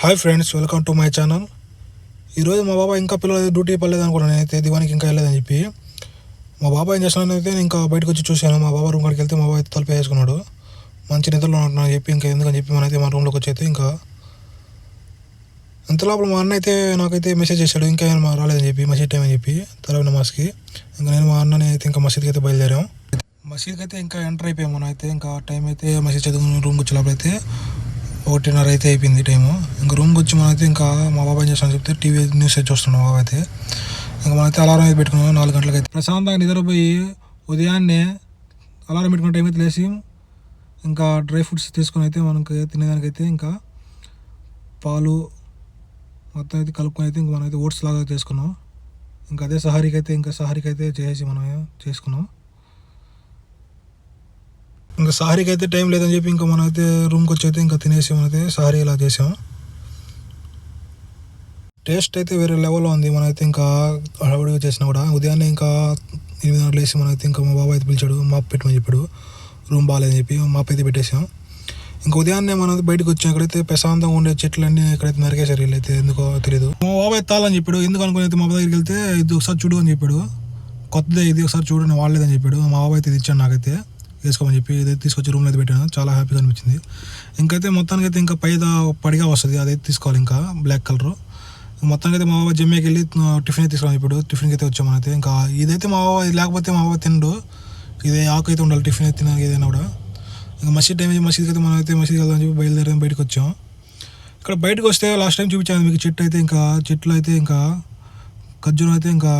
Hi friends, welcome to my channel. ఈరోజు మా బాబాయ్ ఇంకా పిల్లలు డ్యూటీ పర్లేదు అనుకున్నాను. నేనైతే దివానికి ఇంకా వెళ్ళలేదని చెప్పి మా బాబాయ్ ఏం చేస్తున్నాను అయితే ఇంకా బయటకు వచ్చి చూశాను. మా బాబాయ్ రూమ్ కాడికి వెళ్తే మా బాబాయ్ తలుపు వేసుకున్నాడు. మంచి నిద్రలో ఉంటున్నాను చెప్పి ఇంకా ఎందుకని చెప్పి మనైతే మా రూమ్లోకి వచ్చి అయితే ఇంకా అంత లోపల మా అన్న అయితే నాకైతే మెసేజ్ చేశాడు ఇంకా ఏమైనా రాలేదని చెప్పి మసీద్ టైం అని చెప్పి తరవి నమాజ్కి. ఇంకా నేను మా అన్నని అయితే ఇంకా మసీద్కి అయితే బయలుదేరాం. మసీద్కి అయితే ఇంకా ఎంటర్ అయిపోయాం. మనం అయితే ఇంకా టైం అయితే మసీద్ చదువుకుని రూమ్కి వచ్చే లోపల అయితే 1:30 అయితే అయిపోయింది టైము. ఇంకా రూమ్కి వచ్చి మనమైతే ఇంకా మా బాబాయ్ చేస్తాను చెప్తే టీవీ న్యూస్ అయితే చూస్తున్నాం. మా బాబాయ్ అయితే ఇంకా మనమైతే అలారం అయితే పెట్టుకున్నాం 4 గంటలకు అయితే ప్రశాంతంగా నిద్రపోయి ఉదయాన్నే అలారం పెట్టుకున్న టైం అయితే లేచి ఇంకా డ్రై ఫ్రూట్స్ తీసుకొని అయితే మనకి తినేదానికైతే ఇంకా పాలు మొత్తం అయితే కలుపుకొని అయితే ఇంకా మనమైతే ఓట్స్ లాగా చేసుకున్నాం. ఇంకా అదే సహారీకి అయితే చేసి మనం చేసుకున్నాం. ఇంకా సహారీకి అయితే టైం లేదని చెప్పి ఇంకా మనం అయితే రూమ్కి వచ్చి అయితే ఇంకా తినేసి మనైతే సహారీ ఇలా చేసాం. టేస్ట్ అయితే వేరే లెవెల్లో ఉంది. మనమైతే ఇంకా హడావుడిగా చేసినా కూడా ఉదయాన్నే ఇంకా 8 గంటలు వేసి మనమైతే ఇంకా మా బాబాయ్ అయితే పిలిచాడు, మాప్ పెట్టమని చెప్పాడు. రూమ్ బాగాలేదని చెప్పి మాప్ అయితే పెట్టేసాం. ఇంకా ఉదయాన్నే మనం బయటకు వచ్చాం. ఇక్కడైతే ప్రశాంతంగా ఉండే చెట్లన్నీ ఇక్కడైతే నరికేసారు వీళ్ళైతే, ఎందుకో తెలియదు. మా బాబాయ్ తాళని చెప్పాడు. ఎందుకు అనుకుని అయితే మా బాబాయ్ దగ్గరికి వెళ్తే ఇది ఒకసారి చూడు అని చెప్పాడు. కొత్తదే ఇది, ఒకసారి చూడు, నేను వాడలేదని చెప్పాడు. మా బాబాయ్ అయితే ఇది ఇచ్చాడు నాకైతే వేసుకోమని చెప్పి. ఇదైతే తీసుకొచ్చి రూమ్లో అయితే పెట్టాను. చాలా హ్యాపీగా అనిపించింది. ఇంకైతే మొత్తానికి అయితే ఇంకా పైదా పడిగా వస్తుంది, అదైతే తీసుకోవాలి ఇంకా బ్లాక్ కలర్. మొత్తానికి అయితే మా బాబా జిమ్కి వెళ్ళి టిఫిన్ అయితే తీసుకురాను ఇప్పుడు. టిఫిన్కి అయితే వచ్చాము అయితే ఇంకా ఇదైతే మా బాబా లేకపోతే మా బాబా తినడు. ఇది ఆకు అయితే ఉండాలి టిఫిన్ అయితే తినడానికి ఏదైనా కూడా. ఇంకా మసీద్ టైం మసీద్కి అయితే మనం అయితే మసీద్కి వెళ్దామని చెప్పి బయలుదేరి బయటకు వచ్చాం. ఇక్కడ బయటకు వస్తే లాస్ట్ టైం చూపించాను మీకు చెట్టు అయితే ఇంకా చెట్లు అయితే ఇంకా ఖర్జూరం అయితే ఇంకా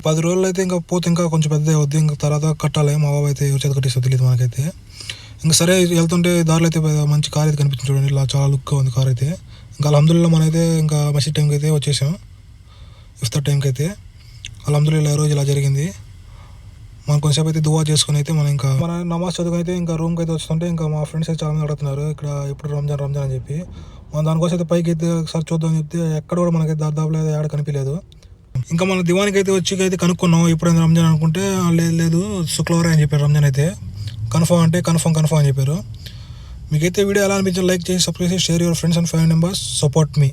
10 రోజులు అయితే ఇంకా పోతే ఇంకా కొంచెం పెద్ద అవుద్ది. ఇంకా తర్వాత కట్టాలి. మా బాబా అయితే చేత కట్టిస్తుంది తెలియదు మనకైతే. ఇంకా సరే వెళ్తుంటే దారిలో అయితే మంచి కార్ అయితే కనిపించింది చూడండి, ఇలా చాలా లుక్గా ఉంది కార్ అయితే. ఇంకా అల్హమ్దుల్లా మనైతే ఇంకా మసీద్ టైంకి అయితే వచ్చేసాం. ఇఫ్తార్ టైంకి అయితే అల్హమ్దుల్లా రోజు ఇలా జరిగింది. మనం కొంచెంసేపు అయితే దువా చేసుకుని అయితే మన నమాజ్ చదువుకుని అయితే ఇంకా రూమ్కి అయితే వస్తుంటే ఇంకా మా ఫ్రెండ్స్ అయితే చాలా మంది అడుగుతున్నారు ఇక్కడ ఎప్పుడు రంజాన్ అని చెప్పి. మనం దానికోసం అయితే పైకి అయితే ఒకసారి చూద్దామని చెప్తే ఎక్కడ కూడా మనకైతే దాదాపులో ఏడ కనిపించలేదు. ఇంకా మన దివానికి అయితే వచ్చి అయితే కనుక్కున్నాం ఎప్పుడైనా రంజాన్ అనుకుంటే లేదు శుక్రవారం అని చెప్పారు రంజాన్ అయితే. కన్ఫర్మ్ అంటే కన్ఫర్మ్ అని చెప్పారు. మీకైతే వీడియో ఎలా అనిపించాలి లైక్ చేసి సబ్స్క్రైబ్ చేసి share your friends and 5 members support me.